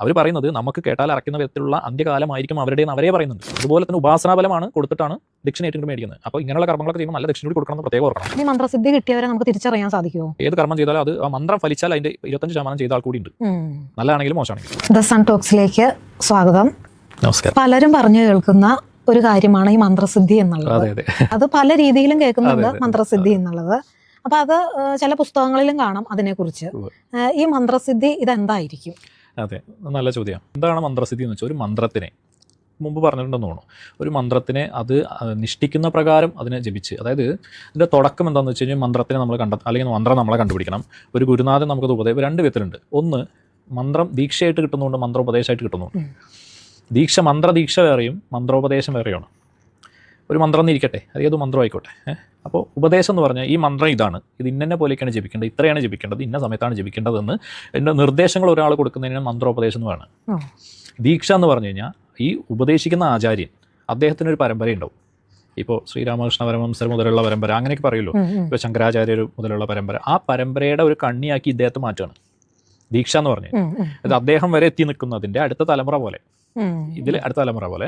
അവർ പറയുന്നത് നമുക്ക് കേട്ടാൽ അറയ്ക്കുന്ന വിധത്തിലുള്ള അന്ത്യകാലമായിരിക്കും അവരുടെ അവരെ പറയുന്നുണ്ട്. അതുപോലെ തന്നെ ഉപാസനാബലമാണ് കൊടുത്തിട്ടാണ് ദക്ഷിണ ഏറ്റവും മേടിക്കുന്നത്. അപ്പോൾ ഇങ്ങനെയുള്ള കർമ്മങ്ങളൊക്കെ ചെയ്യുമ്പോൾ നല്ല ദക്ഷിണ കൂടി കൊടുക്കണം പ്രത്യേകം ഓർക്കണം. ഈ മന്ത്രസിദ്ധി കിട്ടിയവരെ നമുക്ക് തിരിച്ചറിയാൻ സാധിക്കുമോ? ഏത് കർമ്മം ചെയ്താലും അത് ആ മന്ത്രം ഫലിച്ചാൽ അതിന്റെ 25% ചെയ്ത ആൾ കൂടി ഉണ്ട്, നല്ലതാണെങ്കിലും മോശമാണെങ്കിലും. ദ സൺ ടോക്സിലേക്ക് സ്വാഗതം. നമസ്കാരം. പലരും പറഞ്ഞു കേൾക്കുന്ന ഒരു കാര്യമാണ് ഈ മന്ത്രസിദ്ധി എന്നുള്ളത്. അത് പല രീതിയിലും കേൾക്കുന്നുണ്ട് മന്ത്രസിദ്ധി എന്നുള്ളത്. അപ്പൊ അത് ചില പുസ്തകങ്ങളിലും കാണാം അതിനെക്കുറിച്ച്. ഈ മന്ത്രസിദ്ധി ഇതെന്തായിരിക്കും? അതെ, നല്ല ചോദ്യം. എന്താണ് മന്ത്രസിദ്ധി എന്ന് വെച്ചാൽ, ഒരു മന്ത്രത്തിനെ മുമ്പ് പറഞ്ഞിട്ടുണ്ടെന്ന് തോന്നുന്നു, ഒരു മന്ത്രത്തിനെ അത് നിഷ്ഠിക്കുന്ന പ്രകാരം അതിനെ ജപിച്ച്, അതായത് ഇതിൻ്റെ തുടക്കം എന്താണെന്ന് വെച്ച് കഴിഞ്ഞാൽ മന്ത്രത്തിനെ നമ്മൾ അല്ലെങ്കിൽ മന്ത്രം നമ്മളെ കണ്ടുപിടിക്കണം. ഒരു ഗുരുനാഥൻ നമുക്കത് ഉപദേശം രണ്ട് വിധത്തിലുണ്ട്. ഒന്ന്, മന്ത്രം ദീക്ഷയായിട്ട് കിട്ടുന്നുണ്ട്, മന്ത്രോപദേശമായിട്ട് കിട്ടുന്നുണ്ട്. മന്ത്രദീക്ഷ വേറെയും മന്ത്രോപദേശം വേറെയാണ്. ഒരു മന്ത്രം എന്നിരിക്കട്ടെ, അത് ഏത് മന്ത്രം ആയിക്കോട്ടെ. അപ്പോൾ ഉപദേശം എന്ന് പറഞ്ഞാൽ ഈ മന്ത്രം ഇതാണ്, ഇത് ഇന്നെ പോലെയൊക്കെയാണ് ജപിക്കേണ്ടത്, ഇത്രയാണ് ജപിക്കേണ്ടത്, ഇന്ന സമയത്താണ് ജപിക്കേണ്ടതെന്ന് എൻ്റെ നിർദ്ദേശങ്ങൾ ഒരാൾ കൊടുക്കുന്നതിന് മന്ത്രോപദേശം എന്ന് വേണം. ദീക്ഷ എന്ന് പറഞ്ഞു കഴിഞ്ഞാൽ ഈ ഉപദേശിക്കുന്ന ആചാര്യൻ അദ്ദേഹത്തിനൊരു പരമ്പരയുണ്ടാവും. ഇപ്പോൾ ശ്രീരാമകൃഷ്ണ പരമഹംസർ മുതലുള്ള പരമ്പര അങ്ങനെയൊക്കെ പറയുമല്ലോ, ഇപ്പോൾ ശങ്കരാചാര്യർ മുതലുള്ള പരമ്പര, ആ പരമ്പരയുടെ ഒരു കണ്ണിയാക്കി ഇദ്ദേഹത്തെ മാറ്റുകയാണ് ദീക്ഷ എന്ന് പറഞ്ഞു. അത് അദ്ദേഹം വരെ എത്തി നിൽക്കുന്നതിൻ്റെ അടുത്ത തലമുറ പോലെ, അടുത്ത തലമുറ പോലെ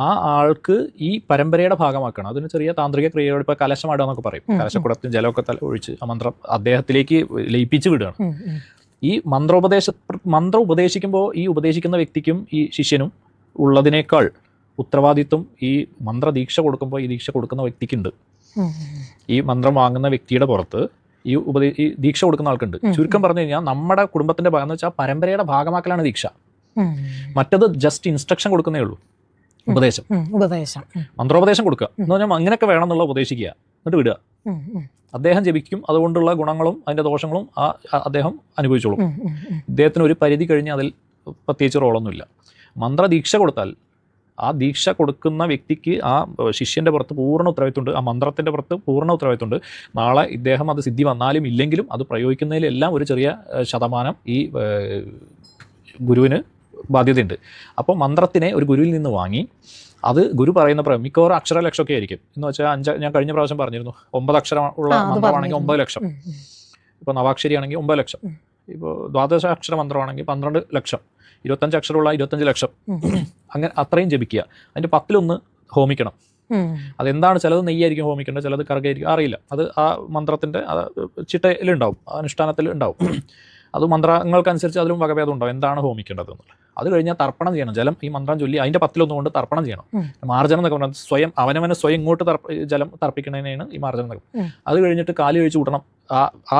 ആ ആൾക്ക് ഈ പരമ്പരയുടെ ഭാഗമാക്കണം. അതിന് ചെറിയ താന്ത്രിക ക്രിയയോട് ഇപ്പോൾ കലശമാടുക എന്നൊക്കെ പറയും. കലശക്കുടത്തിൽ ജലമൊക്കെ ഒഴിച്ച് ആ മന്ത്രം അദ്ദേഹത്തിലേക്ക് ലയിപ്പിച്ച് വിടുകയാണ്. ഈ മന്ത്രം ഉപദേശിക്കുമ്പോൾ ഈ ഉപദേശിക്കുന്ന വ്യക്തിക്കും ഈ ശിഷ്യനും ഉള്ളതിനേക്കാൾ ഉത്തരവാദിത്വം ഈ മന്ത്രദീക്ഷ കൊടുക്കുമ്പോൾ ഈ ദീക്ഷ കൊടുക്കുന്ന വ്യക്തിക്കുണ്ട്. ഈ മന്ത്രം വാങ്ങുന്ന വ്യക്തിയുടെ പുറത്ത് ഈ ദീക്ഷ കൊടുക്കുന്ന ആൾക്കുണ്ട്. ചുരുക്കം പറഞ്ഞു കഴിഞ്ഞാൽ നമ്മുടെ കുടുംബത്തിന്റെ ഭാഗം എന്ന് വെച്ചാൽ പരമ്പരയുടെ ഭാഗമാക്കലാണ് ദീക്ഷ. മറ്റത് ജസ്റ്റ് ഇൻസ്ട്രക്ഷൻ കൊടുക്കുന്നേ ഉള്ളൂ. ഉപദേശം മന്ത്രോപദേശം കൊടുക്കുക എന്ന് പറഞ്ഞാൽ അങ്ങനെയൊക്കെ വേണം എന്നുള്ള ഉപദേശിക്കുക, എന്നിട്ട് വിടുക. അദ്ദേഹം ജപിക്കും, അതുകൊണ്ടുള്ള ഗുണങ്ങളും അതിന്റെ ദോഷങ്ങളും അദ്ദേഹം അനുഭവിച്ചോളും. ഇദ്ദേഹത്തിന് ഒരു പരിധി കഴിഞ്ഞ് അതിൽ പ്രത്യേകിച്ച് റോളൊന്നുമില്ല. മന്ത്രദീക്ഷ കൊടുത്താൽ ആ ദീക്ഷ കൊടുക്കുന്ന വ്യക്തിക്ക് ആ ശിഷ്യന്റെ പുറത്ത് പൂർണ്ണ ഉത്തരവാദിത്തമുണ്ട്, ആ മന്ത്രത്തിന്റെ പുറത്ത് പൂർണ്ണ ഉത്തരവാദിത്തമുണ്ട്. നാളെ ഇദ്ദേഹം അത് സിദ്ധി വന്നാലും ഇല്ലെങ്കിലും അത് പ്രയോഗിക്കുന്നതിലെല്ലാം ഒരു ചെറിയ ശതമാനം ഈ ഗുരുവിന് ബാധ്യതയുണ്ട്. അപ്പോൾ മന്ത്രത്തിനെ ഒരു ഗുരുവിൽ നിന്ന് വാങ്ങി അത് ഗുരു പറയുന്ന മിക്കവാറും അക്ഷരലക്ഷമൊക്കെ ആയിരിക്കും. എന്ന് വെച്ചാൽ ഞാൻ കഴിഞ്ഞ പ്രാവശ്യം പറഞ്ഞിരുന്നു, 9 അക്ഷരം ഉള്ള മന്ത്രമാണെങ്കിൽ 9 ലക്ഷം, ഇപ്പോൾ നവാക്ഷരി ആണെങ്കിൽ 9 ലക്ഷം, ഇപ്പോൾ ദ്വാദശാക്ഷര മന്ത്രമാണെങ്കിൽ 12 ലക്ഷം, 25 അക്ഷരമുള്ള 25 ലക്ഷം, അങ്ങനെ അത്രയും ജപിക്കുക. അതിൻ്റെ 10-1 ഹോമിക്കണം. അതെന്താണ്, ചിലത് നെയ്യായിരിക്കും ഹോമിക്കേണ്ടത്, ചിലത് കറുകയായിരിക്കും, അറിയില്ല. അത് ആ മന്ത്രത്തിൻ്റെ ചിട്ടയിലുണ്ടാവും, അനുഷ്ഠാനത്തിൽ ഉണ്ടാവും. അത് മന്ത്രങ്ങൾക്കനുസരിച്ച് അതിലും വകഭേദം ഉണ്ടാവും എന്താണ് ഹോമിക്കേണ്ടത് എന്നുള്ളത്. അത് കഴിഞ്ഞാൽ തർപ്പണം ചെയ്യണം. ജലം ഈ മന്ത്രം ചൊല്ലി അതിൻ്റെ 10-1 കൊണ്ട് തർപ്പണം ചെയ്യണം. മാർജനം എന്നൊക്കെ പറഞ്ഞാൽ സ്വയം അവനവനെ സ്വയം ഇങ്ങോട്ട് ജലം തർപ്പിക്കുന്നതിനാണ് ഈ മാർജനം എന്നൊക്കെ. അത് കഴിഞ്ഞിട്ട് കാല് കഴിച്ച് കൂട്ടണം.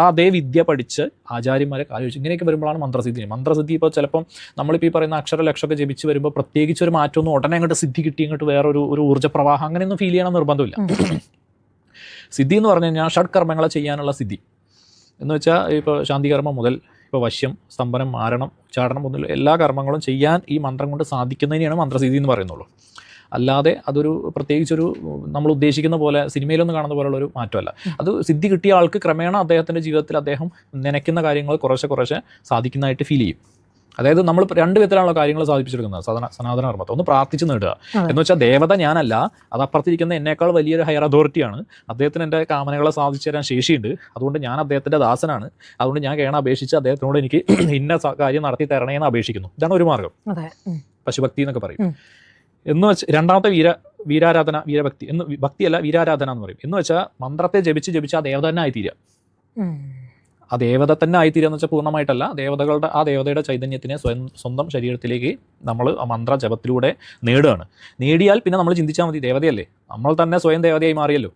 അതേ വിദ്യ പഠിച്ച് ആചാര്യന്മാരെ കാല് കഴിച്ച് ഇങ്ങനെയൊക്കെ വരുമ്പോഴാണ് മന്ത്രസിദ്ധി. മന്ത്രസിദ്ധി ഇപ്പോൾ ചിലപ്പം നമ്മളിപ്പോൾ ഈ പറയുന്ന അക്ഷരലക്ഷമൊക്കെ ജപിച്ച് വരുമ്പോൾ പ്രത്യേകിച്ച് ഒരു മാറ്റമൊന്നും ഉടനെ അങ്ങോട്ട് സിദ്ധി കിട്ടി ഇങ്ങോട്ട് വേറൊരു ഊർജ്ജപ്രവാഹം അങ്ങനെയൊന്നും ഫീൽ ചെയ്യണം നിർബന്ധമില്ല. സിദ്ധി എന്ന് പറഞ്ഞു കഴിഞ്ഞാൽ ഷഡ്കർമ്മങ്ങളെ ചെയ്യാനുള്ള സിദ്ധി എന്ന് വെച്ചാൽ ഇപ്പോൾ ശാന്തികർമ്മം മുതൽ ഇപ്പോൾ വശ്യം, സ്തംഭനം, മാരണം, ഉച്ചാടനം മുതൽ എല്ലാ കർമ്മങ്ങളും ചെയ്യാൻ ഈ മന്ത്രം കൊണ്ട് സാധിക്കുന്നതിനെയാണ് മന്ത്രസിദ്ധി എന്ന് പറയുന്നുള്ളൂ. അല്ലാതെ അതൊരു പ്രത്യേകിച്ചൊരു നമ്മൾ ഉദ്ദേശിക്കുന്ന പോലെ സിനിമയിലൊന്നും കാണുന്ന പോലുള്ള ഒരു മാറ്റമല്ല. അത് സിദ്ധി കിട്ടിയ ആൾക്ക് ക്രമേണ അദ്ദേഹത്തിൻ്റെ ജീവിതത്തിൽ അദ്ദേഹം നനയ്ക്കുന്ന കാര്യങ്ങൾ കുറേശ്ശെ സാധിക്കുന്നതായിട്ട് ഫീൽ ചെയ്യും. അതായത് നമ്മൾ 2 വിധത്തിലുള്ള കാര്യങ്ങൾ സാധിപ്പിച്ചെടുക്കുന്നത് സനാതന കർമ്മത്തെ. ഒന്ന് പ്രാർത്ഥിച്ച് നേടുക എന്ന് വെച്ചാൽ ദേവത ഞാനല്ല, അത് അപ്പുറത്തിരിക്കുന്ന എന്നേക്കാൾ വലിയൊരു ഹയർ അതോറിറ്റിയാണ്, അദ്ദേഹത്തിന് എൻ്റെ കാമനകളെ സാധിച്ചു തരാൻ ശേഷിയുണ്ട്, അതുകൊണ്ട് ഞാൻ അദ്ദേഹത്തിൻ്റെ ദാസനാണ്, അതുകൊണ്ട് ഞാൻ കേണ അപേക്ഷിച്ച് അദ്ദേഹത്തിനോട് എനിക്ക് ഇന്ന കാര്യം നടത്തി തരണേന്ന് അപേക്ഷിക്കുന്നു. ഇതാണ് ഒരു മാർഗം, പശുഭക്തി എന്നൊക്കെ പറയും. എന്ന് വെച്ചാൽ രണ്ടാമത്തെ വീരാരാധന, വീരഭക്തി എന്ന്, ഭക്തിയല്ല വീരാരാധന എന്ന് പറയും. എന്ന് വെച്ചാൽ മന്ത്രത്തെ ജപിച്ച് ആ ദേവത തന്നെ ആയിത്തീരുക. ആ ദേവത തന്നെ ആയിത്തീരുക എന്ന് വെച്ചാൽ പൂർണ്ണമായിട്ടല്ല, ആ ദേവതയുടെ ചൈതന്യത്തിനെ സ്വന്തം ശരീരത്തിലേക്ക് നമ്മൾ ആ മന്ത്ര ജപത്തിലൂടെ നേടുകയാണ്. നേടിയാൽ പിന്നെ നമ്മൾ ചിന്തിച്ചാൽ മതി, ദേവതയല്ലേ, നമ്മൾ തന്നെ സ്വയം ദേവതയായി മാറിയല്ലോ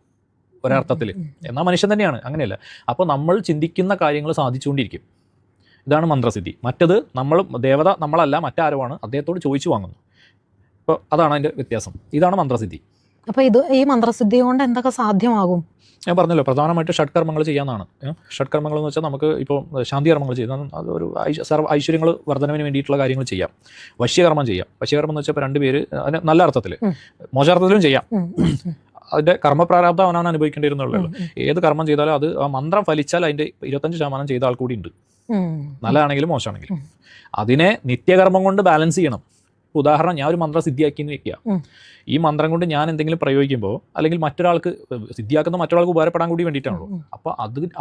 ഒരർത്ഥത്തിൽ. എന്നാൽ മനുഷ്യൻ തന്നെയാണ്, അങ്ങനെയല്ല. അപ്പോൾ നമ്മൾ ചിന്തിക്കുന്ന കാര്യങ്ങൾ സാധിച്ചുകൊണ്ടിരിക്കും. ഇതാണ് മന്ത്രസിദ്ധി. മറ്റത് ദേവത നമ്മളല്ല, മറ്റാരുമാണ്, അദ്ദേഹത്തോട് ചോദിച്ചു വാങ്ങുന്നു. അപ്പോൾ അതാണ് അതിൻ്റെ വ്യത്യാസം. ഇതാണ് മന്ത്രസിദ്ധി. അപ്പോൾ ഈ മന്ത്രസിദ്ധി കൊണ്ട് എന്തൊക്കെ സാധ്യമാകും? ഞാൻ പറഞ്ഞല്ലോ, പ്രധാനമായിട്ട് ഷഡ്കർമ്മങ്ങൾ ചെയ്യാനാണ്. ഷഡ്കർമ്മങ്ങൾ എന്ന് വെച്ചാൽ നമുക്ക് ഇപ്പോൾ ശാന്തികർമ്മങ്ങൾ ചെയ്യാം, അതൊരു ഐശ്വര്യങ്ങൾ വർധനവിന് വേണ്ടിയിട്ടുള്ള കാര്യങ്ങൾ ചെയ്യാം. വശ്യകർമ്മം ചെയ്യാം. വശ്യകർമ്മം എന്ന് വെച്ചാൽ ഇപ്പോൾ 2 പേര് അതിന് നല്ല അർത്ഥത്തിൽ, മോശാർത്ഥത്തിലും ചെയ്യാം. അതിൻ്റെ കർമ്മപ്രാരാബ്ധം അവനാണ് അനുഭവിക്കേണ്ടിയിരുന്നുള്ളൂ. ഏത് കർമ്മം ചെയ്താലും അത് ആ മന്ത്രം ഫലിച്ചാൽ അതിൻ്റെ 25% ചെയ്ത ആൾ കൂടി ഉണ്ട്, നല്ലതാണെങ്കിലും മോശമാണെങ്കിലും. അതിനെ നിത്യകർമ്മം കൊണ്ട് ബാലൻസ് ചെയ്യണം. ഉദാഹരണം, ഞാൻ ഒരു മന്ത്രം സിദ്ധിയാക്കി എന്ന് വെക്കുക. ഈ മന്ത്രം കൊണ്ട് ഞാൻ എന്തെങ്കിലും പ്രയോഗിക്കുമ്പോൾ അല്ലെങ്കിൽ മറ്റൊരാൾക്ക് സിദ്ധിയാക്കുന്ന മറ്റൊരാൾക്ക് ഉപകാരപ്പെടാൻ കൂടി വേണ്ടിയിട്ടാണല്ലോ. അപ്പോൾ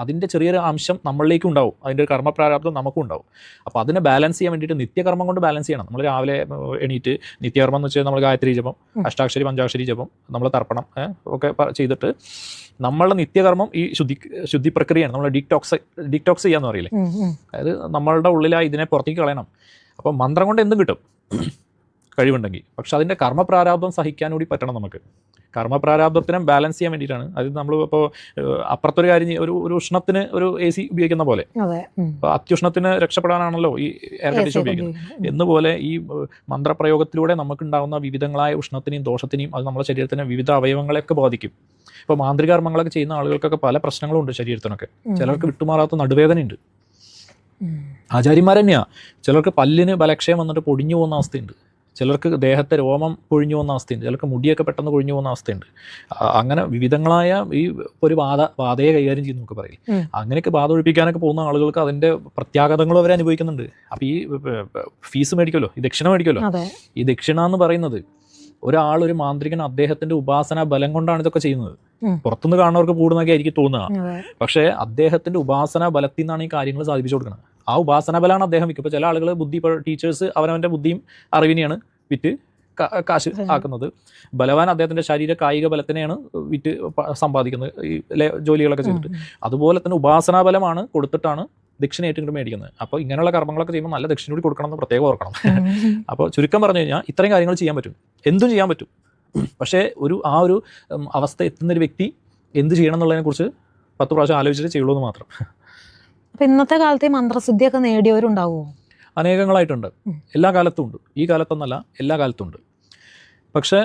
അതിൻ്റെ ചെറിയൊരു അംശം നമ്മളിലേക്കും ഉണ്ടാവും, അതിൻ്റെ ഒരു കർമ്മപ്രാരാബ്ദം നമുക്കും ഉണ്ടാവും. അപ്പോൾ അതിനെ ബാലൻസ് ചെയ്യാൻ വേണ്ടിയിട്ട് നിത്യകർമ്മം കൊണ്ട് ബാലൻസ് ചെയ്യണം. നമ്മൾ രാവിലെ എണീറ്റ് നിത്യകർമ്മം എന്ന് വെച്ചാൽ നമ്മൾ ഗായത്രി ജപം, അഷ്ടാക്ഷരി പഞ്ചാക്ഷരി ജപം, നമ്മൾ തർപ്പണം ഒക്കെ ചെയ്തിട്ട് നമ്മളുടെ നിത്യകർമ്മം ഈ ശുദ്ധി പ്രക്രിയയാണ്. നമ്മൾ ഡിറ്റോക്സ് ചെയ്യാന്ന് പറയില്ലേ, അതായത് നമ്മളുടെ ഉള്ളിൽ ഇതിനെ പുറത്തേക്ക് കളയണം. അപ്പോൾ മന്ത്രം കൊണ്ട് എന്തും കിട്ടും കഴിവുണ്ടെങ്കിൽ, പക്ഷെ അതിൻ്റെ കർമ്മപ്രാരാബ്ദം സഹിക്കാൻ കൂടി പറ്റണം നമുക്ക്. കർമ്മപ്രാരാബ്ദത്തിനെ ബാലൻസ് ചെയ്യാൻ വേണ്ടിയിട്ടാണ്. അത് നമ്മൾ ഇപ്പോൾ അപ്പുറത്തൊരു കാര്യം ഒരു ഉഷ്ണത്തിന് ഒരു AC ഉപയോഗിക്കുന്ന പോലെ, അപ്പോൾ അത്യുഷ്ണത്തിന് രക്ഷപ്പെടാനാണല്ലോ ഈ എയർ കണ്ടീഷൻ ഉപയോഗിക്കുന്നത്. എന്നുപോലെ ഈ മന്ത്രപ്രയോഗത്തിലൂടെ നമുക്കുണ്ടാകുന്ന വിവിധങ്ങളായ ഉഷ്ണത്തിനെയും ദോഷത്തിനെയും അത് നമ്മുടെ ശരീരത്തിന് വിവിധ അവയവങ്ങളെയൊക്കെ ബാധിക്കും. ഇപ്പോൾ മാന്ത്രിക കർമ്മങ്ങളൊക്കെ ചെയ്യുന്ന ആളുകൾക്കൊക്കെ പല പ്രശ്നങ്ങളുണ്ട് ശരീരത്തിനൊക്കെ. ചിലർക്ക് വിട്ടുമാറാത്ത നടുവേദനയുണ്ട്. ആചാര്യന്മാർ തന്നെയാണ്. ചിലർക്ക് പല്ലിന് ബലക്ഷയം വന്നിട്ട് പൊടിഞ്ഞു പോകുന്ന അവസ്ഥയുണ്ട്. ചിലർക്ക് ദേഹത്തെ രോമം പൊഴിഞ്ഞു പോകുന്ന അവസ്ഥയുണ്ട്. ചിലർക്ക് മുടിയൊക്കെ പെട്ടെന്ന് പൊഴിഞ്ഞു പോകുന്ന അവസ്ഥയുണ്ട്. അങ്ങനെ വിവിധങ്ങളായ ഈ ഒരു ബാധയെ കൈകാര്യം ചെയ്യുന്നു നമുക്ക് പറയും. അങ്ങനെയൊക്കെ ബാധ ഒഴിപ്പിക്കാനൊക്കെ പോകുന്ന ആളുകൾക്ക് അതിൻ്റെ പ്രത്യാഘാതങ്ങളും അവർ അനുഭവിക്കുന്നുണ്ട്. അപ്പോൾ ഈ ഫീസ് മേടിക്കുമല്ലോ, ഈ ദക്ഷിണ മേടിക്കുമല്ലോ. ഈ ദക്ഷിണ എന്ന് പറയുന്നത് ഒരു മാന്ത്രികൻ അദ്ദേഹത്തിന്റെ ഉപാസന ബലം കൊണ്ടാണ് ഇതൊക്കെ ചെയ്യുന്നത്. പുറത്തുനിന്ന് കാണുന്നവർക്ക് കൂടുന്നൊക്കെ ആയിരിക്കും തോന്നുക, പക്ഷേ അദ്ദേഹത്തിന്റെ ഉപാസന ബലത്തിൽ നിന്നാണ് ഈ കാര്യങ്ങൾ സാധിപ്പിച്ചു കൊടുക്കുന്നത്. ആ ഉപാസന ബലമാണ് അദ്ദേഹം വിൽക്കും. ഇപ്പോൾ ചില ആളുകൾ ബുദ്ധി, ഇപ്പോൾ ടീച്ചേഴ്സ് അവനവൻ്റെ ബുദ്ധിയും അറിവിനെയാണ് വിറ്റ് കാശ് ആക്കുന്നത്. ബലവാൻ അദ്ദേഹത്തിൻ്റെ കായിക ബലത്തിനെയാണ് വിറ്റ് സമ്പാദിക്കുന്നത് ഈ ജോലികളൊക്കെ ചെയ്തിട്ട്. അതുപോലെ തന്നെ ഉപാസനാ ബലമാണ് കൊടുത്തിട്ടാണ് ദക്ഷിണ ഏറ്റവും മേടിക്കുന്നത്. അപ്പോൾ ഇങ്ങനെയുള്ള കർമ്മങ്ങളൊക്കെ ചെയ്യുമ്പോൾ നല്ല ദക്ഷിണ കൂടി കൊടുക്കണം എന്ന് പ്രത്യേകം ഓർക്കണം. അപ്പോൾ ചുരുക്കം പറഞ്ഞു കഴിഞ്ഞാൽ ഇത്രയും കാര്യങ്ങൾ ചെയ്യാൻ പറ്റും, എന്തും ചെയ്യാൻ പറ്റും. പക്ഷേ ആ ഒരു അവസ്ഥ എത്തുന്നൊരു വ്യക്തി എന്ത് ചെയ്യണം എന്നുള്ളതിനെക്കുറിച്ച് 10 പ്രാവശ്യം ആലോചിച്ചിട്ട് ചെയ്യുള്ളൂ എന്ന് മാത്രം. അപ്പോൾ ഇന്നത്തെ കാലത്ത് ഈ മന്ത്രസിദ്ധിയൊക്കെ നേടിയവരുണ്ടാവുമോ? അനേകങ്ങളായിട്ടുണ്ട്. എല്ലാ കാലത്തും ഉണ്ട്. ഈ കാലത്തൊന്നല്ല, എല്ലാ കാലത്തും ഉണ്ട്. പക്ഷേ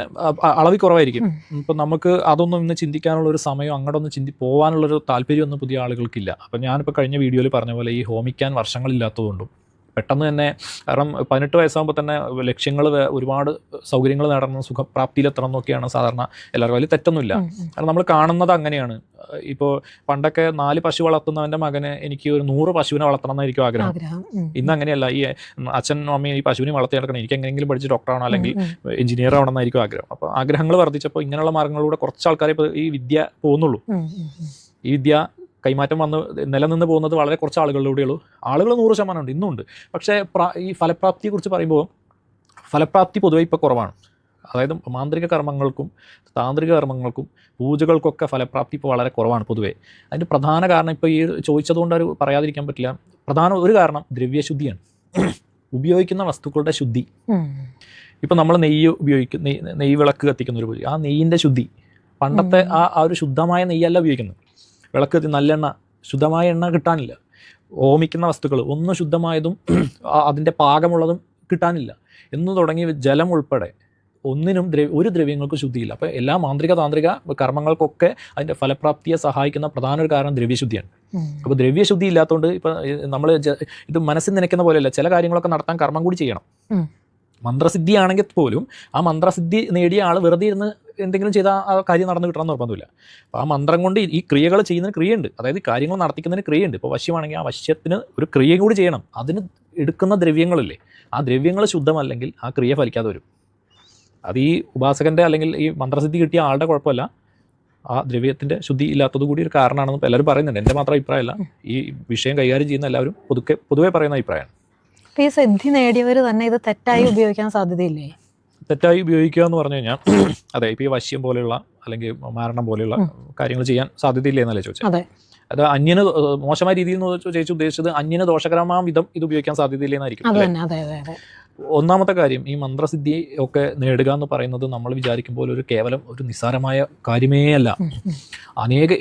അളവിൽ കുറവായിരിക്കും. ഇപ്പം നമുക്ക് അതൊന്നും ഇന്ന് ചിന്തിക്കാനുള്ളൊരു സമയം, അങ്ങോട്ടൊന്നും പോകാനുള്ളൊരു താല്പര്യമൊന്നും പുതിയ ആളുകൾക്കില്ല. അപ്പം ഞാനിപ്പോൾ കഴിഞ്ഞ വീഡിയോയിൽ പറഞ്ഞ പോലെ ഈ ഹോമിക്കാൻ വർഷങ്ങളില്ലാത്തതുകൊണ്ടും പെട്ടെന്ന് തന്നെ, കാരണം 18 വയസ്സാകുമ്പോൾ തന്നെ ലക്ഷ്യങ്ങൾ, ഒരുപാട് സൗകര്യങ്ങൾ നേടണം, സുഖപ്രാപ്തിയിലെത്തണം എന്നൊക്കെയാണ് സാധാരണ എല്ലാവർക്കും. വലിയ തെറ്റൊന്നുമില്ല, കാരണം നമ്മൾ കാണുന്നത് അങ്ങനെയാണ്. ഇപ്പോൾ പണ്ടൊക്കെ 4 പശു വളർത്തുന്നവൻ്റെ മകന് എനിക്ക് ഒരു 100 പശുവിനെ വളർത്തണം എന്നായിരിക്കും ആഗ്രഹം. ഇന്ന് അങ്ങനെയല്ല. ഈ അച്ഛനും അമ്മയും ഈ പശുവിനെ വളർത്തി നടക്കണം, എനിക്ക് എങ്ങനെയെങ്കിലും പഠിച്ച് ഡോക്ടറാണോ അല്ലെങ്കിൽ എഞ്ചിനീയർ ആവണമെന്നായിരിക്കും ആഗ്രഹം. അപ്പോൾ ആഗ്രഹങ്ങൾ വർദ്ധിച്ചപ്പോൾ ഇങ്ങനെയുള്ള മാർഗ്ഗങ്ങളിലൂടെ കുറച്ച് ആൾക്കാരെ ഇപ്പോൾ ഈ വിദ്യ പോകുന്നുള്ളൂ. ഈ വിദ്യ കൈമാറ്റം വന്ന് നിലനിന്ന് പോകുന്നത് വളരെ കുറച്ച് ആളുകളിലൂടെയുള്ളൂ. ആളുകൾ 100% ഉണ്ട്, ഇന്നുണ്ട്. പക്ഷേ ഈ ഫലപ്രാപ്തിയെക്കുറിച്ച് പറയുമ്പോൾ ഫലപ്രാപ്തി പൊതുവെ ഇപ്പോൾ കുറവാണ്. അതായത് മാന്ത്രിക കർമ്മങ്ങൾക്കും താന്ത്രിക കർമ്മങ്ങൾക്കും പൂജകൾക്കൊക്കെ ഫലപ്രാപ്തി ഇപ്പോൾ വളരെ കുറവാണ് പൊതുവേ. അതിൻ്റെ പ്രധാന കാരണം, ഇപ്പോൾ ഈ ചോദിച്ചതുകൊണ്ട് ഒരു പറയാതിരിക്കാൻ പറ്റില്ല, പ്രധാന ഒരു കാരണം ദ്രവ്യശുദ്ധിയാണ്. ഉപയോഗിക്കുന്ന വസ്തുക്കളുടെ ശുദ്ധി. ഇപ്പം നമ്മൾ നെയ്യ് വിളക്ക് കത്തിക്കുന്ന ഒരു പൂജ, ആ നെയ്യിൻ്റെ ശുദ്ധി. പണ്ടത്തെ ആ ഒരു ശുദ്ധമായ നെയ്യല്ല ഉപയോഗിക്കുന്നത്. വിളക്ക് കത്തി നല്ലെണ്ണ, ശുദ്ധമായ എണ്ണ കിട്ടാനില്ല. ഹോമിക്കുന്ന വസ്തുക്കൾ ഒന്നും ശുദ്ധമായതും അതിൻ്റെ പാകമുള്ളതും കിട്ടാനില്ല എന്ന് തുടങ്ങി ജലം ഉൾപ്പെടെ ഒന്നിനും ഒരു ദ്രവ്യങ്ങൾക്ക് ശുദ്ധിയില്ല. അപ്പോൾ എല്ലാ മാന്ത്രിക താന്ത്രിക കർമ്മങ്ങൾക്കൊക്കെ അതിൻ്റെ ഫലപ്രാപ്തിയെ സഹായിക്കുന്ന പ്രധാന ഒരു കാരണം ദ്രവ്യശുദ്ധിയാണ്. അപ്പോൾ ദ്രവ്യശുദ്ധി ഇല്ലാത്തതുകൊണ്ട് ഇപ്പോൾ നമ്മൾ ഇത് മനസ്സിൽ നനയ്ക്കുന്ന പോലെയല്ല, ചില കാര്യങ്ങളൊക്കെ നടത്താൻ കർമ്മം കൂടി ചെയ്യണം. മന്ത്രസിദ്ധിയാണെങ്കിൽ പോലും ആ മന്ത്രസിദ്ധി നേടിയ ആൾ വെറുതെ ഇരുന്ന് എന്തെങ്കിലും ചെയ്താൽ ആ കാര്യം നടന്നു കിട്ടണമെന്ന് നിർബന്ധമില്ല. അപ്പോൾ ആ മന്ത്രം കൊണ്ട് ഈ ക്രിയകൾ ചെയ്യുന്നതിന് ക്രിയയുണ്ട്, അതായത് കാര്യങ്ങൾ നടത്തിക്കുന്നതിന് ക്രിയയുണ്ട്. ഇപ്പോൾ വശ്യമാണെങ്കിൽ ആ വശ്യത്തിന് ഒരു ക്രിയ കൂടി ചെയ്യണം. അതിന് എടുക്കുന്ന ദ്രവ്യങ്ങളില്ലേ, ആ ദ്രവ്യങ്ങൾ ശുദ്ധമല്ലെങ്കിൽ ആ ക്രിയ ഫലിക്കാതെ വരും. അത് ഈ ഉപാസകൻ്റെ അല്ലെങ്കിൽ ഈ മന്ത്രസിദ്ധി കിട്ടിയ ആളുടെ കുഴപ്പമല്ല, ആ ദ്രവ്യത്തിൻ്റെ ശുദ്ധി ഇല്ലാത്തത് കൂടി ഒരു കാരണമാണെന്ന് എല്ലാവരും പറയുന്നുണ്ട്. എൻ്റെ മാത്രം അഭിപ്രായമല്ല, ഈ വിഷയം കൈകാര്യം ചെയ്യുന്ന എല്ലാവരും പൊതുവെ പറയുന്ന അഭിപ്രായമാണ്. ഈ സിദ്ധി നേടിയവർ തന്നെ ഇത് തെറ്റായി ഉപയോഗിക്കാൻ സാധ്യതയില്ലേ? തെറ്റായി ഉപയോഗിക്കുക എന്ന് പറഞ്ഞു കഴിഞ്ഞാൽ, അതെ, ഇപ്പോൾ ഈ വശ്യം പോലെയുള്ള അല്ലെങ്കിൽ മാരണം പോലെയുള്ള കാര്യങ്ങൾ ചെയ്യാൻ സാധ്യതയില്ലേ എന്നല്ലേ ചോദിച്ചത്. അത് അന്യന് മോശമായ രീതിയിൽ ചേച്ചി ഉദ്ദേശിച്ചത് അന്യന് ദോഷകരമായ വിധം ഇത് ഉപയോഗിക്കാൻ സാധ്യതയില്ലെന്നായിരിക്കും. ഒന്നാമത്തെ കാര്യം, ഈ മന്ത്രസിദ്ധി ഒക്കെ നേടുക എന്ന് പറയുന്നത് നമ്മൾ വിചാരിക്കുമ്പോൾ കേവലം ഒരു നിസ്സാരമായ കാര്യമേ അല്ല.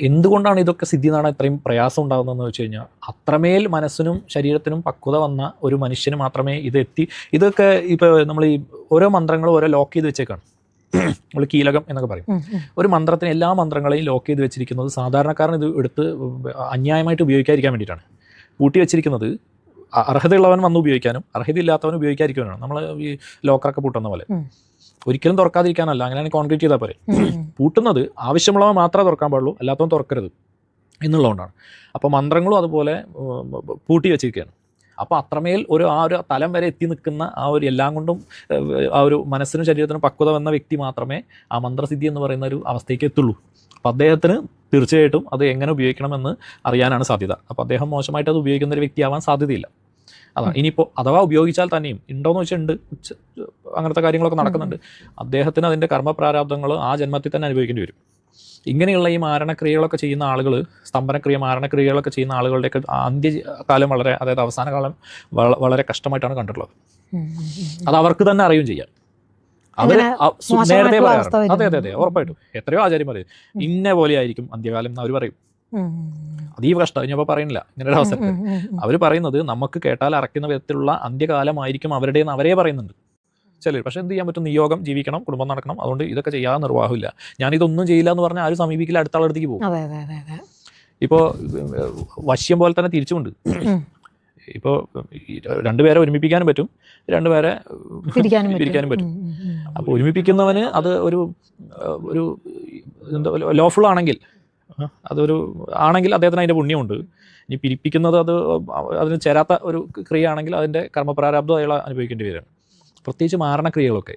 എന്തുകൊണ്ടാണ് ഇതൊക്കെ സിദ്ധി നേടാൻ ഇത്രയും പ്രയാസം ഉണ്ടാകുന്നതെന്ന് വെച്ച് കഴിഞ്ഞാൽ, അത്രമേൽ മനസ്സിനും ശരീരത്തിനും പക്വത വന്ന ഒരു മനുഷ്യന് മാത്രമേ ഇതൊക്കെ ഇപ്പോൾ നമ്മൾ ഈ ഓരോ മന്ത്രങ്ങളും ഓരോ ലോക്ക് ചെയ്ത് വെച്ചേക്കാണ്. നമ്മൾ കീലകം എന്നൊക്കെ പറയും. ഒരു മന്ത്രത്തിന് എല്ലാ മന്ത്രങ്ങളെയും ലോക്ക് ചെയ്ത് വെച്ചിരിക്കുന്നത് സാധാരണക്കാരൻ ഇത് എടുത്ത് അന്യായമായിട്ട് ഉപയോഗിക്കാതിരിക്കാൻ വേണ്ടിയിട്ടാണ്. പൂട്ടി വെച്ചിരിക്കുന്നത് അർഹതയുള്ളവൻ വന്ന് ഉപയോഗിക്കാനും അർഹതയില്ലാത്തവൻ ഉപയോഗിക്കാതിരിക്കാനാണ്. നമ്മൾ ഈ ലോക്കറൊക്കെ പൂട്ടുന്ന പോലെ ഒരിക്കലും തുറക്കാതിരിക്കാനല്ല, അങ്ങനെയാണ് കോൺക്രീറ്റ് ചെയ്താൽ പോലെ. പൂട്ടുന്നത് ആവശ്യമുള്ളവ മാത്രമേ തുറക്കാൻ പാടുള്ളൂ, അല്ലാത്തവൻ തുറക്കരുത് എന്നുള്ളതുകൊണ്ടാണ്. അപ്പോൾ മന്ത്രങ്ങളും അതുപോലെ പൂട്ടി വെച്ചിരിക്കുകയാണ്. അപ്പോൾ അത്രമേൽ ആ ഒരു തലം വരെ എത്തി നിൽക്കുന്ന ആ ഒരു എല്ലാം കൊണ്ടും ആ ഒരു മനസ്സിനും ശരീരത്തിനും പക്വത വന്ന വ്യക്തി മാത്രമേ ആ മന്ത്രസിദ്ധി എന്ന് പറയുന്ന ഒരു അവസ്ഥയ്ക്ക് എത്തുള്ളൂ. അപ്പോൾ അദ്ദേഹത്തിന് തീർച്ചയായിട്ടും അത് എങ്ങനെ ഉപയോഗിക്കണമെന്ന് അറിയാനാണ് സാധ്യത. അപ്പോൾ അദ്ദേഹം മോശമായിട്ട് അത് ഉപയോഗിക്കുന്ന ഒരു വ്യക്തിയാവാൻ സാധ്യതയില്ല. അതാണ്. ഇനിയിപ്പോൾ അഥവാ ഉപയോഗിച്ചാൽ തന്നെയും ഉണ്ടോയെന്ന് വെച്ചാൽ ഉണ്ട്, അങ്ങനത്തെ കാര്യങ്ങളൊക്കെ നടക്കുന്നുണ്ട്. അദ്ദേഹത്തിന് അതിൻ്റെ കർമ്മപ്രാരാബ്ദങ്ങൾ ആ ജന്മത്തിൽ തന്നെ അനുഭവിക്കേണ്ടി വരും. ഇങ്ങനെയുള്ള ഈ മാരണക്രിയകളൊക്കെ ചെയ്യുന്ന ആളുകൾ, സ്തംഭനക്രിയ മാരണക്രിയകളൊക്കെ ചെയ്യുന്ന ആളുകളുടെയൊക്കെ അന്ത്യകാലം വളരെ, അതായത് അവസാന കാലം വളരെ കഷ്ടമായിട്ടാണ് കണ്ടിട്ടുള്ളത്. അത് അവർക്ക് തന്നെ അറിയുകയും ചെയ്യാം. അവർ നേരത്തെ പറയാറുണ്ട്. അതെ, ഉറപ്പായിട്ടും. എത്രയോ ആചാര്യന്മാർ ഇന്ന പോലെ ആയിരിക്കും അന്ത്യകാലം എന്ന് അവർ പറയും. അതീവ കഷ്ടം. ഞാനിപ്പോൾ പറയുന്നില്ല ഇങ്ങനെ ഒരു അവസരത്തിൽ. അവർ പറയുന്നത് നമുക്ക് കേട്ടാൽ അറയ്ക്കുന്ന വിധത്തിലുള്ള അന്ത്യകാലമായിരിക്കും അവരുടേന്ന് അവരേ പറയുന്നുണ്ട് ചിലർ. പക്ഷേ എന്ത് ചെയ്യാൻ പറ്റും? നിയോഗം, ജീവിക്കണം, കുടുംബം നടക്കണം. അതുകൊണ്ട് ഇതൊക്കെ ചെയ്യാൻ നിർവാഹമില്ല. ഞാനിതൊന്നും ചെയ്യില്ല എന്ന് പറഞ്ഞാൽ ആരും സമീപിക്കില്ല, അടുത്ത ആളടുത്തേക്ക് പോകും. ഇപ്പോൾ വശ്യം പോലെ തന്നെ തിരിച്ചുകൊണ്ട് ഇപ്പോൾ രണ്ടുപേരെ ഒരുമിപ്പിക്കാനും പറ്റും, രണ്ടുപേരെ പിരിക്കാനും പറ്റും. അപ്പോൾ ഒരുമിപ്പിക്കുന്നവന് അത് ഒരു എന്താ ലോഫുൾ ആണെങ്കിൽ, അതൊരു ആണെങ്കിൽ അദ്ദേഹത്തിന് അതിൻ്റെ പുണ്യമുണ്ട്. ഇനി പിരിപ്പിക്കുന്നത് അതിന് ചേരാത്ത ഒരു ക്രിയ ആണെങ്കിൽ അതിൻ്റെ കർമ്മപ്രാരാബ്ദം അയാൾ അനുഭവിക്കേണ്ടി വരികയാണ്. പ്രത്യേകിച്ച് മാരണക്രിയകളൊക്കെ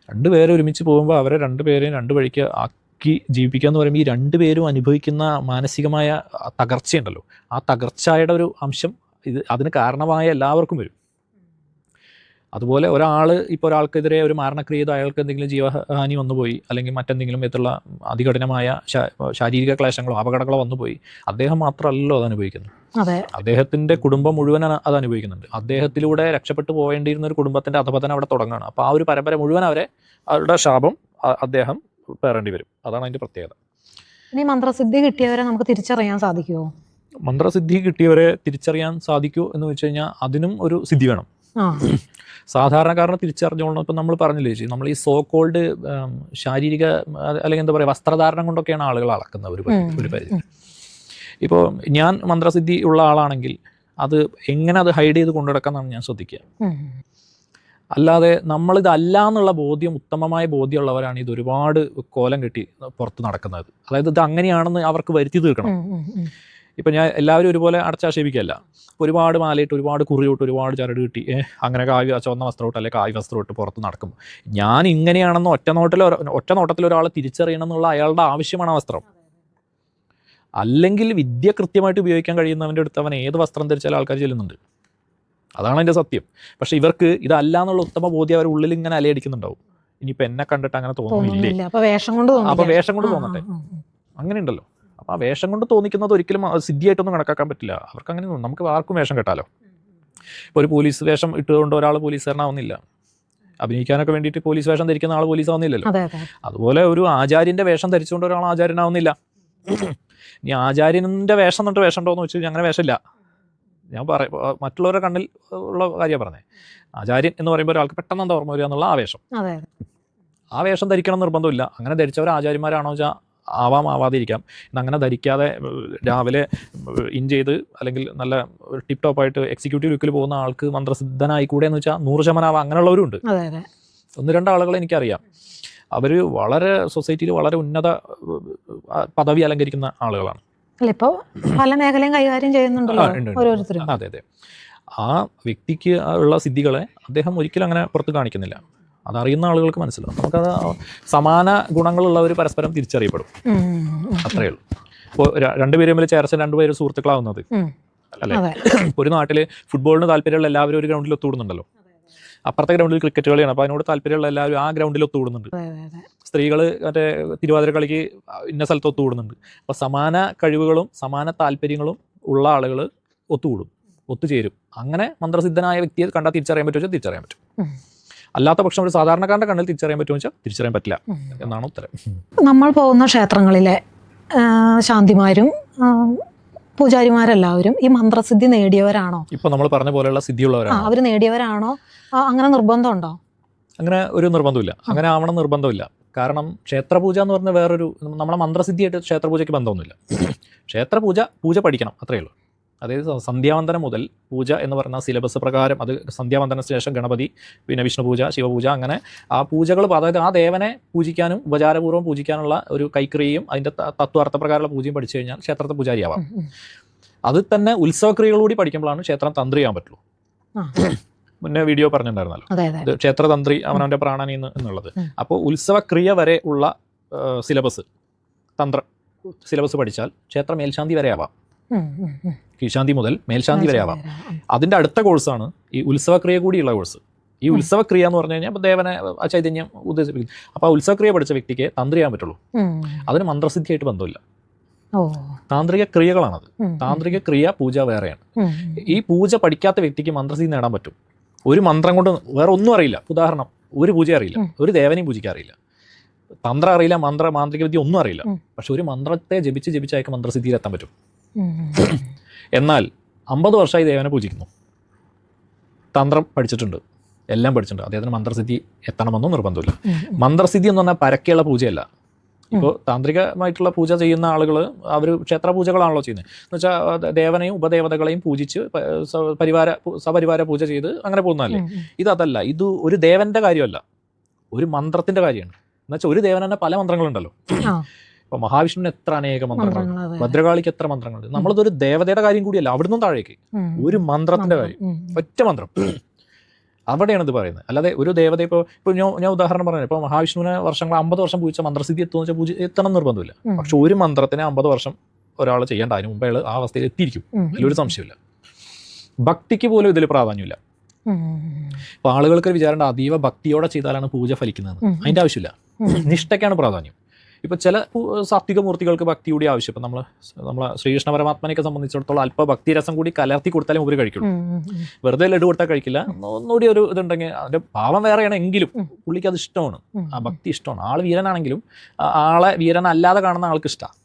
രണ്ടുപേരെ ഒരുമിച്ച് പോകുമ്പോൾ അവരെ രണ്ടുപേരെയും രണ്ട് വഴിക്ക് ആക്കി ജീവിപ്പിക്കുക എന്ന് പറയുമ്പോൾ ഈ രണ്ടുപേരും അനുഭവിക്കുന്ന മാനസികമായ തകർച്ചയുണ്ടല്ലോ, ആ തകർച്ചയുടെ ഒരു അംശം അതിന് കാരണമായ എല്ലാവർക്കും വരും. അതുപോലെ ഇപ്പോൾ ഒരാൾക്കെതിരെ ഒരു മാരണക്രിയ ചെയ്ത് അയാൾക്ക് എന്തെങ്കിലും ജീവഹാനി വന്നുപോയി, അല്ലെങ്കിൽ മറ്റെന്തെങ്കിലും വിധത്തിലുള്ള അതികഠിനമായ ശാരീരിക ക്ലേശങ്ങളോ അപകടങ്ങളോ വന്നുപോയി, അദ്ദേഹം മാത്രമല്ലല്ലോ അത് അനുഭവിക്കുന്നത്. അദ്ദേഹത്തിൻ്റെ കുടുംബം മുഴുവൻ അത് അനുഭവിക്കുന്നുണ്ട്. അദ്ദേഹത്തിലൂടെ രക്ഷപ്പെട്ടു പോകേണ്ടിയിരുന്ന ഒരു കുടുംബത്തിൻ്റെ അധപതനം അവിടെ തുടങ്ങുകയാണ്. അപ്പോൾ ആ ഒരു പരമ്പര മുഴുവൻ അവരുടെ ശാപം അദ്ദേഹം പേറേണ്ടി വരും. അതാണ് അതിൻ്റെ പ്രത്യേകത. ഇനി മന്ത്രസിദ്ധി കിട്ടിയവരെ നമുക്ക് തിരിച്ചറിയാൻ സാധിക്കുമോ? മന്ത്രസിദ്ധി കിട്ടിയവരെ തിരിച്ചറിയാൻ സാധിക്കുമോ എന്ന് വെച്ച് കഴിഞ്ഞാൽ അതിനും ഒരു സിദ്ധി വേണം. സാധാരണക്കാരനെ തിരിച്ചറിഞ്ഞോളണം. ഇപ്പം നമ്മൾ പറഞ്ഞില്ലേ ചേച്ചി, നമ്മൾ ഈ സോ കോൾഡ് ശാരീരിക അല്ലെങ്കിൽ എന്താ പറയുക വസ്ത്രധാരണം കൊണ്ടൊക്കെയാണ് ആളുകൾ അളക്കുന്നത് ഒരു പരിധി. ഇപ്പോൾ ഞാൻ മന്ത്രസിദ്ധി ഉള്ള ആളാണെങ്കിൽ അത് എങ്ങനെ അത് ഹൈഡ് ചെയ്ത് കൊണ്ടുനടക്കാമെന്നാണ് ഞാൻ ശ്രദ്ധിക്കുക. അല്ലാതെ നമ്മളിതല്ല എന്നുള്ള ബോധ്യം, ഉത്തമമായ ബോധ്യമുള്ളവരാണ് ഇത് ഒരുപാട് കോലം കെട്ടി പുറത്ത് നടക്കുന്നത്. അതായത് ഇത് അങ്ങനെയാണെന്ന് അവർക്ക് വരുത്തി തീർക്കണം. ഇപ്പം ഞാൻ എല്ലാവരും ഒരുപോലെ അടച്ചാക്ഷേപിക്കുകയല്ല. ഒരുപാട് മാലയിട്ട്, ഒരുപാട് കുറിയിട്ട്, ഒരുപാട് ചരട് കിട്ടി അങ്ങനെ ചുവന്ന വസ്ത്രം ഇട്ട് അല്ലെങ്കിൽ കായ് വസ്ത്രം ഇട്ട് പുറത്ത് നടക്കുമ്പോൾ ഞാൻ ഇങ്ങനെയാണെന്ന് ഒറ്റ നോട്ടത്തിൽ ഒരാളെ തിരിച്ചറിയണം എന്നുള്ള അയാളുടെ ആവശ്യമാണ് ആ വസ്ത്രം. അല്ലെങ്കിൽ വിദ്യ കൃത്യമായിട്ട് ഉപയോഗിക്കാൻ കഴിയുന്നവൻ്റെ അടുത്ത് അവൻ ഏത് വസ്ത്രം ധരിച്ചാലും ആൾക്കാർ ചെല്ലുന്നുണ്ട്. അതാണ് അതിൻ്റെ സത്യം. പക്ഷെ ഇവർക്ക് ഇതല്ല എന്നുള്ള ഉത്തമ ബോധ്യം അവർ ഉള്ളിൽ ഇങ്ങനെ അലയടിക്കുന്നുണ്ടാവും. ഇനിയിപ്പോൾ എന്നെ കണ്ടിട്ട് അങ്ങനെ തോന്നുന്നില്ലേ, അപ്പോൾ വേഷം കൊണ്ട് തോന്നട്ടെ, അങ്ങനെ ഉണ്ടല്ലോ. അപ്പോൾ ആ വേഷം കൊണ്ട് തോന്നിക്കുന്നത് ഒരിക്കലും സിദ്ധിയായിട്ടൊന്നും കണക്കാക്കാൻ പറ്റില്ല. അവർക്ക് അങ്ങനെ നമുക്ക് ആർക്കും വേഷം കെട്ടാലോ. ഇപ്പോൾ ഒരു പോലീസ് വേഷം ഇട്ടുകൊണ്ട് ഒരാൾ പോലീസുകാരനാവുന്നില്ല. അഭിനയിക്കാനൊക്കെ വേണ്ടിയിട്ട് പോലീസ് വേഷം ധരിക്കുന്ന ആൾ പോലീസ് ആവുന്നില്ലല്ലോ. അതുപോലെ ഒരു ആചാര്യൻ്റെ വേഷം ധരിച്ചുകൊണ്ട് ഒരാൾ ആചാര്യനാവുന്നില്ല. ഇനി ആചാര്യൻ്റെ വേഷം എന്നിട്ട് വേഷം ഉണ്ടോ എന്ന് വെച്ച് കഴിഞ്ഞാൽ അങ്ങനെ വേഷമില്ല. ഞാൻ മറ്റുള്ളവരുടെ കണ്ണിൽ ഉള്ള കാര്യമാണ് പറഞ്ഞത്. ആചാര്യൻ എന്ന് പറയുമ്പോൾ ഒരാൾക്ക് പെട്ടെന്ന് എന്താ ഓർമ്മ വരിക എന്നുള്ള ആവേശം. ആ വേഷം ധരിക്കണം നിർബന്ധമില്ല. അങ്ങനെ ധരിച്ചവർ ആചാര്യന്മാരാണോ വെച്ചാൽ ആവാതിരിക്കാം. ഇന്നങ്ങനെ ധരിക്കാതെ രാവിലെ ഇൻ ചെയ്ത് അല്ലെങ്കിൽ നല്ല ടിപ്പ് ടോപ്പായിട്ട് എക്സിക്യൂട്ടീവ് ലുക്കിൽ പോകുന്ന ആൾക്ക് മന്ത്രസിദ്ധനായിക്കൂടെ എന്ന് വെച്ചാൽ 100% അങ്ങനെയുള്ളവരും ഉണ്ട്. 1-2 ആളുകളെ എനിക്കറിയാം. അവർ വളരെ സൊസൈറ്റിയിൽ വളരെ ഉന്നത പദവി അലങ്കരിക്കുന്ന ആളുകളാണ്. ഇപ്പോൾ പല മേഖലയും കൈകാര്യം ചെയ്യുന്നുണ്ടല്ലോ ഓരോരുത്തരും. അതെ. ആ വ്യക്തിക്ക് ഉള്ള സിദ്ധികളെ അദ്ദേഹം ഒരിക്കലും അങ്ങനെ പുറത്ത് കാണിക്കുന്നില്ല. അതറിയുന്ന ആളുകൾക്ക് മനസ്സിലാവും. നമുക്കത് സമാന ഗുണങ്ങളുള്ളവർ പരസ്പരം തിരിച്ചറിയപ്പെടും. അത്രയേ ഉള്ളൂ. ഇപ്പോൾ രണ്ടുപേരും തമ്മിൽ ചേർച്ച രണ്ടുപേരും സുഹൃത്തുക്കളാവുന്നത് അല്ലേ? ഒരു നാട്ടിൽ ഫുട്ബോളിന് താല്പര്യമുള്ള എല്ലാവരും ഒരു ഗ്രൗണ്ടിൽ ഒത്തുകൂടുന്നുണ്ടല്ലോ. അപ്പുറത്തെ ഗ്രൗണ്ടിൽ ക്രിക്കറ്റ് കളിയാണ്, അപ്പോൾ അതിനോട് താല്പര്യമുള്ള എല്ലാവരും ആ ഗ്രൗണ്ടിൽ ഒത്തുകൂടുന്നുണ്ട്. സ്ത്രീകൾ മറ്റേ തിരുവാതിര കളിക്ക് ഇന്ന സ്ഥലത്ത് ഒത്തുകൂടുന്നുണ്ട്. അപ്പോൾ സമാന കഴിവുകളും സമാന താല്പര്യങ്ങളും ഉള്ള ആളുകൾ ഒത്തുചേരും. അങ്ങനെ മന്ത്രസിദ്ധനായ വ്യക്തിയെ കണ്ടാൽ തിരിച്ചറിയാൻ പറ്റുമോ? തിരിച്ചറിയാൻ പറ്റും. അല്ലാത്ത പക്ഷം ഒരു സാധാരണക്കാരൻ്റെ കണ്ണിൽ തിരിച്ചറിയാൻ പറ്റുമോ വെച്ചാൽ തിരിച്ചറിയാൻ പറ്റില്ല എന്നാണ് ഉത്തരം. നമ്മൾ പോകുന്ന ക്ഷേത്രങ്ങളിലെ ശാന്തിമാരും പൂജാരിമാരെല്ലാവരും ഈ മന്ത്രസിദ്ധി നേടിയവരാണോ? ഇപ്പോൾ നമ്മൾ പറഞ്ഞ പോലെയുള്ള സിദ്ധിയുള്ളവരാണോ? അവർ നേടിയവരാണോ? അങ്ങനെ നിർബന്ധമുണ്ടോ? അങ്ങനെ ഒരു നിർബന്ധമില്ല. അങ്ങനെ ആവണം നിർബന്ധമില്ല. കാരണം ക്ഷേത്രപൂജ എന്ന് പറഞ്ഞാൽ വേറൊരു, നമ്മളെ മന്ത്രസിദ്ധിയായിട്ട് ക്ഷേത്രപൂജയ്ക്ക് ബന്ധമൊന്നുമില്ല. പൂജ പഠിക്കണം, അത്രയേ ഉള്ളൂ. അതായത് സന്ധ്യാവന്തനം മുതൽ പൂജ എന്ന് പറഞ്ഞ സിലബസ് പ്രകാരം, അത് സന്ധ്യാവന്തനത്തിന് ശേഷം ഗണപതി, പിന്നെ വിഷ്ണു പൂജ, ശിവപൂജ, അങ്ങനെ ആ പൂജകൾ, അതായത് ആ ദേവനെ പൂജിക്കാനും ഉപചാരപൂർവ്വം പൂജിക്കാനുള്ള ഒരു കൈക്രിയയും അതിൻ്റെ തത്വാർത്ഥ പ്രകാരമുള്ള പൂജയും പഠിച്ചു കഴിഞ്ഞാൽ ക്ഷേത്രത്തെ പൂജാരിയാവാം. അത് തന്നെ ഉത്സവക്രിയകളൂടി പഠിക്കുമ്പോഴാണ് ക്ഷേത്രം തന്ത്രി ചെയ്യാൻ പറ്റുള്ളൂ. ആ. മുന്നേ വീഡിയോ പറഞ്ഞിട്ടുണ്ടായിരുന്നല്ലോ, അതെ അതെ ഇത് ക്ഷേത്രതന്ത്രി അവനവൻ്റെ പ്രാണനി എന്നുള്ളത്. അപ്പോൾ ഉത്സവക്രിയ വരെ ഉള്ള സിലബസ്, തന്ത്ര സിലബസ് പഠിച്ചാൽ ക്ഷേത്ര മേൽശാന്തി വരെ ആവാം. കീഴ്ശാന്തി മുതൽ മേൽശാന്തി വരെ ആവാം. അതിൻ്റെ അടുത്ത കോഴ്സാണ് ഈ ഉത്സവക്രിയ കൂടിയുള്ള കോഴ്സ്. ഈ ഉത്സവക്രിയ എന്ന് പറഞ്ഞു കഴിഞ്ഞാൽ ഇപ്പോൾ ദേവനെ ആ ചൈതന്യം ഉദ്ദേശിപ്പിക്കും. അപ്പോൾ ആ ഉത്സവക്രിയ പഠിച്ച വ്യക്തിക്ക് തന്ത്രി ചെയ്യാൻ പറ്റുള്ളൂ. അതിന് മന്ത്രസിദ്ധിയായിട്ട് ബന്ധമില്ല, താന്ത്രിക ക്രിയകളാണത്. താന്ത്രിക ക്രിയ പൂജ വേറെയാണ്. ഈ പൂജ പഠിക്കാത്ത വ്യക്തിക്ക് മന്ത്രസിദ്ധി നേടാൻ പറ്റും. ഒരു മന്ത്രം കൊണ്ട് വേറെ ഒന്നും അറിയില്ല. ഉദാഹരണം, ഒരു പൂജ അറിയില്ല, ഒരു ദേവനെയും പൂജിക്കാൻ അറിയില്ല, തന്ത്രം അറിയില്ല, മാന്ത്രിക വിദ്യ ഒന്നും അറിയില്ല. പക്ഷെ ഒരു മന്ത്രത്തെ ജപിച്ച് അയക്ക് മന്ത്രസിദ്ധിയിലെത്താൻ പറ്റും. എന്നാൽ 50 വർഷമായി ദേവനെ പൂജിക്കുന്നു, തന്ത്രം പഠിച്ചിട്ടുണ്ട്, എല്ലാം പഠിച്ചിട്ടുണ്ട്, അദ്ദേഹത്തിന് മന്ത്രസിദ്ധി എത്തണമെന്നും നിർബന്ധമില്ല. മന്ത്രസിദ്ധി എന്ന് പറഞ്ഞാൽ പരക്കെയുള്ള പൂജയല്ല. ഇപ്പോൾ താന്ത്രികമായിട്ടുള്ള പൂജ ചെയ്യുന്ന ആളുകൾ അവർ ക്ഷേത്ര പൂജകളാണല്ലോ ചെയ്യുന്നത്. എന്ന് വെച്ചാൽ ദേവനെയും ഉപദേവതകളെയും പൂജിച്ച് സപരിവാര പൂജ ചെയ്ത് അങ്ങനെ പോകുന്നതല്ലേ. ഇതല്ല, ഇത് ഒരു ദേവന്റെ കാര്യമല്ല, ഒരു മന്ത്രത്തിന്റെ കാര്യമാണ്. എന്നുവെച്ചാൽ ഒരു ദേവൻ തന്നെ പല മന്ത്രങ്ങളുണ്ടല്ലോ. ഇപ്പോൾ മഹാവിഷ്ണുവിന് എത്ര അനേക മന്ത്രങ്ങളുണ്ട്, ഭദ്രകാളിക്ക് എത്ര മന്ത്രങ്ങളുണ്ട്. നമ്മളിതൊരു ദേവതയുടെ കാര്യം കൂടിയല്ല, അവിടുന്ന് താഴേക്ക് ഒരു മന്ത്രത്തിന്റെ കാര്യം, ഒറ്റ മന്ത്രം. അവിടെയാണ് ഇത് പറയുന്നത്. അല്ലാതെ ഒരു ദേവത ഇപ്പോൾ ഞാൻ ഉദാഹരണം പറഞ്ഞു, ഇപ്പോൾ മഹാവിഷ്ണുവിനെ വർഷങ്ങൾ 50 വർഷം പൂജിച്ച മന്ത്രസിദ്ധി എത്തുമെന്ന് വെച്ചാൽ പൂജ എത്തണം നിർബന്ധമില്ല. പക്ഷെ ഒരു മന്ത്രത്തിനെ 50 വർഷം ഒരാൾ ചെയ്യേണ്ട, അതിന് മുമ്പ് അയാൾ ആ അവസ്ഥയിൽ എത്തിയിരിക്കും, അതിലൊരു സംശയമില്ല. ഭക്തിക്ക് പോലും ഇതിൽ പ്രാധാന്യമില്ല. അപ്പോൾ ആളുകൾക്ക് വിചാരേണ്ട അതീവ ഭക്തിയോടെ ചെയ്താലാണ് പൂജ ഫലിക്കുന്നത്. അതിൻ്റെ ആവശ്യമില്ല, നിഷ്ഠയ്ക്കാണ് പ്രാധാന്യം. ഇപ്പോൾ ചില സാത്വിക മൂർത്തികൾക്ക് ഭക്തി കൂടി ആവശ്യം. ഇപ്പം നമ്മളെ ശ്രീകൃഷ്ണ പരമാത്മനെയൊക്കെ സംബന്ധിച്ചിടത്തോളം അല്പ ഭക്തിരസം കൂടി കലർത്തി കൊടുത്താലും ഉപരി കഴിക്കുള്ളൂ. വെറുതെ ലഡു കൊടുത്താൽ കഴിക്കില്ല. ഒന്നുകൂടി ഒരു ഇതുണ്ടെങ്കിൽ അതിൻ്റെ ഭാവം വേറെയാണ്, എങ്കിലും പുള്ളിക്ക് അത് ഇഷ്ടമാണ്, ആ ഭക്തി ഇഷ്ടമാണ്. ആൾ വീരനാണെങ്കിലും ആളെ വീരനല്ലാതെ കാണുന്ന ആൾക്ക് ഇഷ്ടമാണ്.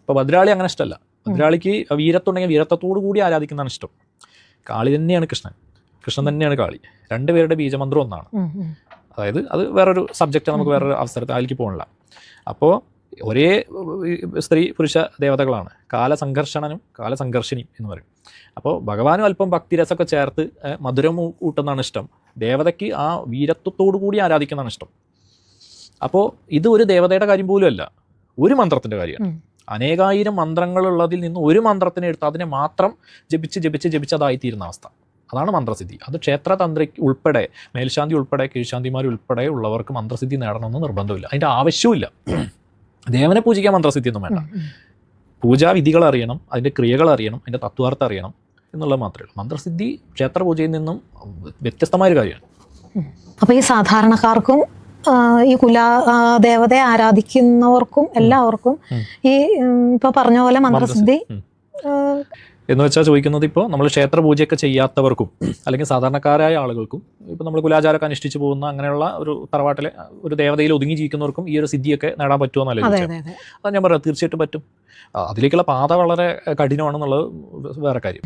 ഇപ്പോൾ ഭദ്രാളി അങ്ങനെ ഇഷ്ടമല്ല. ഭദ്രാളിക്ക് വീരത്തുണ്ടെങ്കിൽ വീരത്വത്തോടു കൂടി ആരാധിക്കുന്നതാണ് ഇഷ്ടം. കാളി തന്നെയാണ് കൃഷ്ണൻ, കൃഷ്ണൻ തന്നെയാണ് കാളി. രണ്ടുപേരുടെ ബീജമന്ത്രം ഒന്നാണ്. അതായത് അത് വേറൊരു സബ്ജക്റ്റ്, നമുക്ക് വേറൊരു അവസരത്തിൽ അതിലേക്ക് പോകണില്ല. അപ്പോൾ ഒരേ സ്ത്രീ പുരുഷ ദേവതകളാണ്, കാലസംഘർഷണനും കാലസംഘർഷിണിയും എന്ന് പറയും. അപ്പോൾ ഭഗവാനും അല്പം ഭക്തിരസമൊക്കെ ചേർത്ത് മധുരം കൂട്ടുന്നതാണ് ഇഷ്ടം, ദേവതയ്ക്ക് ആ വീരത്വത്തോടു കൂടി ആരാധിക്കുന്നതാണ് ഇഷ്ടം. അപ്പോൾ ഇത് ഒരു ദേവതയുടെ കാര്യം പോലും അല്ല, ഒരു മന്ത്രത്തിൻ്റെ കാര്യമാണ്. അനേകായിരം മന്ത്രങ്ങളുള്ളതിൽ നിന്ന് ഒരു മന്ത്രത്തിനെ എടുത്ത് അതിനെ മാത്രം ജപിച്ച് അതായിത്തീരുന്ന അവസ്ഥ, അതാണ് മന്ത്രസിദ്ധി. അത് ക്ഷേത്രതന്ത്രി ഉൾപ്പെടെ, മേൽശാന്തി ഉൾപ്പെടെ, കീഴ്ശാന്തിമാർ ഉൾപ്പെടെ ഉള്ളവർക്ക് മന്ത്രസിദ്ധി നേടണമെന്ന് നിർബന്ധമില്ല, അതിൻ്റെ ആവശ്യമില്ല. ദേവനെ പൂജിക്കാൻ മന്ത്രസിദ്ധി ഒന്നും വേണ്ട. പൂജാവിധികൾ അറിയണം, അതിൻ്റെ ക്രിയകൾ അറിയണം, അതിൻ്റെ തത്വാർത്ഥം അറിയണം എന്നുള്ളത് മാത്രമേ ഉള്ളൂ. മന്ത്രസിദ്ധി ക്ഷേത്ര പൂജയിൽ നിന്നും വ്യത്യസ്തമായൊരു കാര്യമാണ്. അപ്പോൾ ഈ സാധാരണക്കാർക്കും ഈ ദേവതയെ ആരാധിക്കുന്നവർക്കും എല്ലാവർക്കും ഈ ഇപ്പോൾ പറഞ്ഞ പോലെ മന്ത്രസിദ്ധി എന്ന് വെച്ചാൽ ചോദിക്കുന്നത്, ഇപ്പോൾ നമ്മൾ ക്ഷേത്ര പൂജയൊക്കെ ചെയ്യാത്തവർക്കും അല്ലെങ്കിൽ സാധാരണക്കാരായ ആളുകൾക്കും, ഇപ്പോൾ നമ്മൾ കുലാചാരമൊക്കെ അനുഷ്ഠിച്ചു പോകുന്ന അങ്ങനെയുള്ള ഒരു തറവാട്ടിലെ ഒരു ദേവതയിൽ ഒതുങ്ങി ജീവിക്കുന്നവർക്കും ഈ ഒരു സിദ്ധിയൊക്കെ നേടാൻ പറ്റുമോ എന്നല്ല ചോദിച്ചത്. അത് ഞാൻ പറയാം, തീർച്ചയായിട്ടും പറ്റും. അതിലേക്കുള്ള പാത വളരെ കഠിനമാണെന്നുള്ളത് വേറെ കാര്യം.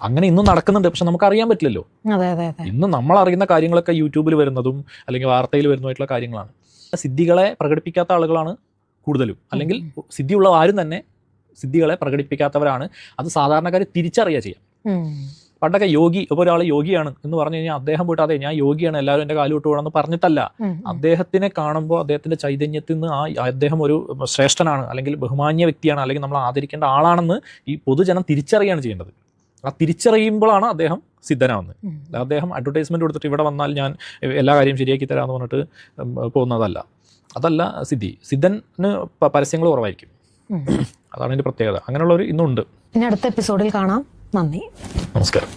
അങ്ങനെ ഇന്നും നടക്കുന്നുണ്ട്, പക്ഷെ നമുക്ക് അറിയാൻ പറ്റില്ലല്ലോ. ഇന്ന് നമ്മൾ അറിയുന്ന കാര്യങ്ങളൊക്കെ യൂട്യൂബിൽ വരുന്നതും അല്ലെങ്കിൽ വാർത്തയിൽ വരുന്നതായിട്ടുള്ള കാര്യങ്ങളാണ്. സിദ്ധികളെ പ്രകടിപ്പിക്കാത്ത ആളുകളാണ് കൂടുതലും, അല്ലെങ്കിൽ സിദ്ധിയുള്ള ആരും തന്നെ സിദ്ധികളെ പ്രകടിപ്പിക്കാത്തവരാണ്. അത് സാധാരണക്കാർ തിരിച്ചറിയുക ചെയ്യാം. പണ്ടൊക്കെ യോഗി, ഇപ്പോൾ ഒരാൾ യോഗിയാണ് എന്ന് പറഞ്ഞു കഴിഞ്ഞാൽ അദ്ദേഹം പോയിട്ട് അതെ ഞാൻ യോഗിയാണ്, എല്ലാവരും എൻ്റെ കാല് വിട്ട് പോകണമെന്ന് പറഞ്ഞിട്ടല്ല. അദ്ദേഹത്തിനെ കാണുമ്പോൾ അദ്ദേഹത്തിൻ്റെ ചൈതന്യത്തിൽ നിന്ന് അദ്ദേഹം ഒരു ശ്രേഷ്ഠനാണ്, അല്ലെങ്കിൽ ബഹുമാന്യ വ്യക്തിയാണ്, അല്ലെങ്കിൽ നമ്മൾ ആദരിക്കേണ്ട ആളാണെന്ന് ഈ പൊതുജനം തിരിച്ചറിയാണ് ചെയ്യേണ്ടത്. ആ തിരിച്ചറിയുമ്പോഴാണ് അദ്ദേഹം സിദ്ധനാവുന്നത്. അദ്ദേഹം അഡ്വർടൈസ്മെൻറ്റ് കൊടുത്തിട്ട് ഇവിടെ വന്നാൽ ഞാൻ എല്ലാ കാര്യം ശരിയാക്കി തരാമെന്ന് പറഞ്ഞിട്ട് പോകുന്നതല്ല. അതല്ല സിദ്ധി. സിദ്ധന് പരസ്യങ്ങൾ കുറവായിരിക്കും, അതാണ് ഇതിൻ്റെ പ്രത്യേകത. അങ്ങനെയുള്ളവർ ഇന്നുണ്ട്. ഇനി അടുത്ത എപ്പിസോഡിൽ കാണാം. നന്ദി, നമസ്കാരം.